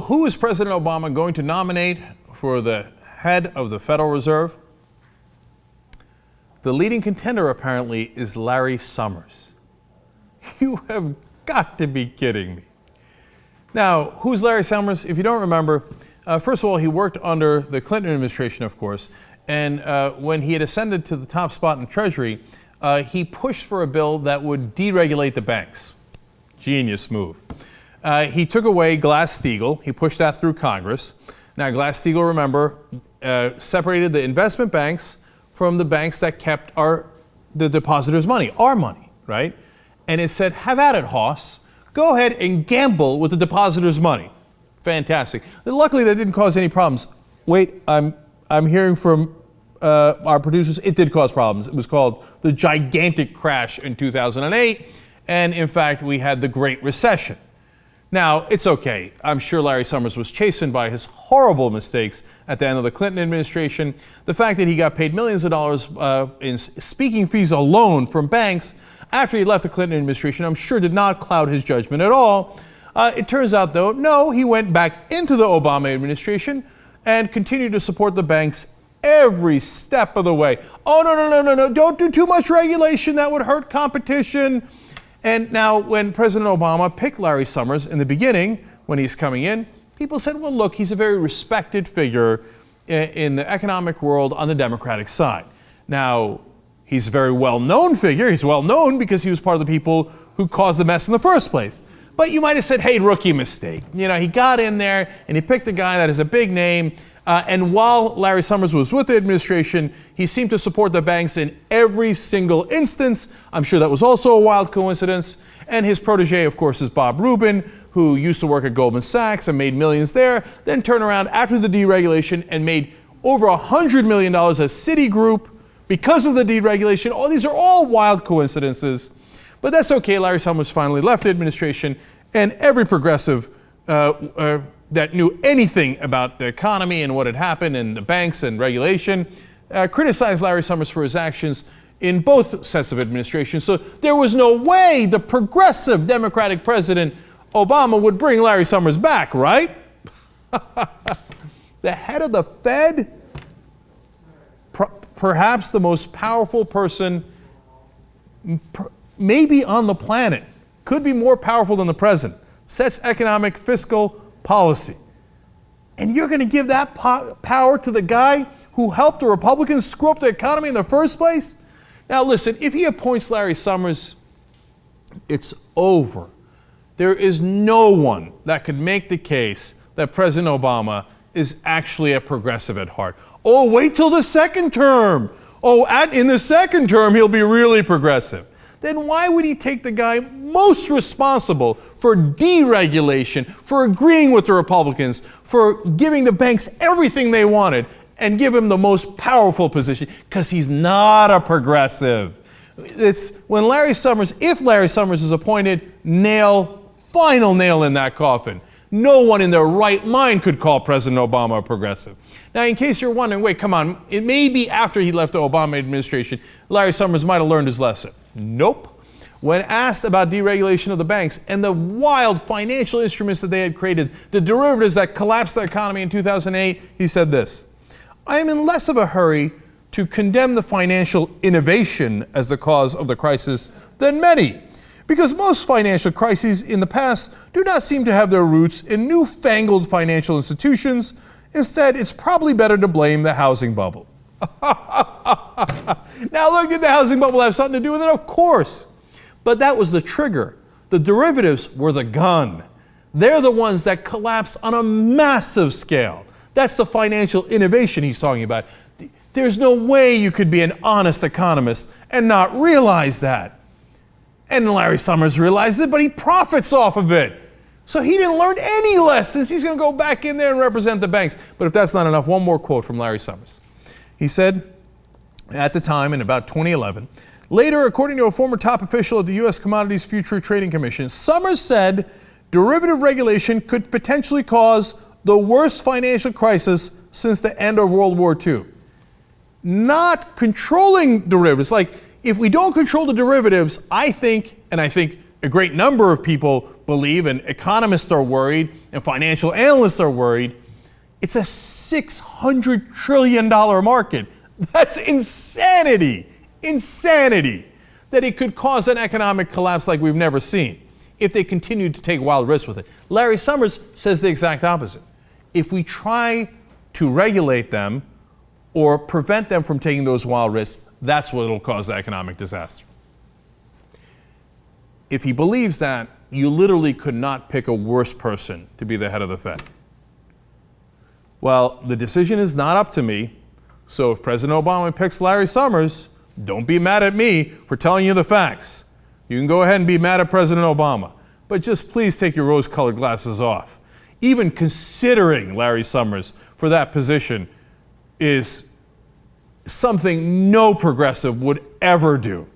who is President Obama going to nominate for the head of the Federal Reserve? The leading contender, apparently, is Larry Summers. You have got to be kidding me. Now, who's Larry Summers? If you don't remember, first of all, he worked under the Clinton administration, of course, and when he had ascended to the top spot in the Treasury, he pushed for a bill that would deregulate the banks. Genius move. He took away Glass-Steagall. He pushed that through Congress. Now, Glass-Steagall, remember, separated the investment banks from the banks that kept the depositors' money, our money, right? And it said, have at it, Hoss. Go ahead and gamble with the depositors' money. Fantastic. Luckily, that didn't cause any problems. Wait, I'm hearing from our producers, it did cause problems. It was called the gigantic crash in 2008. And in fact, we had the Great Recession. Now, it's okay. I'm sure Larry Summers was chastened by his horrible mistakes at the end of the Clinton administration. The fact that he got paid millions of dollars in speaking fees alone from banks after he left the Clinton administration, I'm sure did not cloud his judgment at all. It turns out, though, no, he went back into the Obama administration and continued to support the banks every step of the way. Oh, no, don't do too much regulation. That would hurt competition. And now when President Obama picked Larry Summers in the beginning, when he's coming in, people said, well, look, he's a very respected figure in the economic world on the Democratic side. Now, he's a very well-known figure. He's well-known because he was part of the people who caused the mess in the first place. But you might have said, hey, rookie mistake. You know, he got in there and he picked a guy that has a big name. And while Larry Summers was with the administration, he seemed to support the banks in every single instance. I'm sure that was also a wild coincidence. And his protege, of course, is Bob Rubin, who used to work at Goldman Sachs and made millions there, then turned around after the deregulation and made over $100 million at Citigroup because of the deregulation. Oh, these are all wild coincidences. But that's okay. Larry Summers finally left the administration, and every progressive that knew anything about the economy and what had happened and the banks and regulation criticized Larry Summers for his actions in both sets of administration. So there was no way the progressive Democratic President Obama would bring Larry Summers back, right? The head of the Fed, perhaps the most powerful person maybe on the planet, could be more powerful than the president, sets economic, fiscal policy. And you're going to give that power to the guy who helped the Republicans screw up the economy in the first place? Now listen, if he appoints Larry Summers, it's over. There is no one that could make the case that President Obama is actually a progressive at heart. Oh, wait till the second term. Oh, in the second term, he'll be really progressive. Then why would he take the guy most responsible for deregulation, for agreeing with the Republicans, for giving the banks everything they wanted, and give him the most powerful position? Because he's not a progressive. It's when Larry Summers, if Larry Summers is appointed, final nail in that coffin. No one in their right mind could call President Obama a progressive. Now, in case you're wondering, wait, come on, it may be after he left the Obama administration, Larry Summers might have learned his lesson. Nope. When asked about deregulation of the banks and the wild financial instruments that they had created, the derivatives that collapsed the economy in 2008, he said this: I am in less of a hurry to condemn the financial innovation as the cause of the crisis than many, because most financial crises in the past do not seem to have their roots in newfangled financial institutions. Instead, it's probably better to blame the housing bubble. Now look, did the housing bubble have something to do with it? Of course. But that was the trigger. The derivatives were the gun. They're the ones that collapsed on a massive scale. That's the financial innovation he's talking about. There's no way you could be an honest economist and not realize that. And Larry Summers realized it, but he profits off of it. So he didn't learn any lessons. He's going to go back in there and represent the banks. But if that's not enough, one more quote from Larry Summers. He said, at the time, in about 2011, later, according to a former top official at the U.S. Commodities Future Trading Commission, Summers said derivative regulation could potentially cause the worst financial crisis since the end of World War II. Not controlling derivatives. Like, if we don't control the derivatives, I think a great number of people believe, and economists are worried, and financial analysts are worried, it's a $600 trillion market. That's insanity. Insanity. That it could cause an economic collapse like we've never seen if they continue to take wild risks with it. Larry Summers says the exact opposite. If we try to regulate them or prevent them from taking those wild risks, that's what will cause the economic disaster. If he believes that, you literally could not pick a worse person to be the head of the Fed. Well, the decision is not up to me, so if President Obama picks Larry Summers, don't be mad at me for telling you the facts. You can go ahead and be mad at President Obama, but just please take your rose-colored glasses off. Even considering Larry Summers for that position is something no progressive would ever do.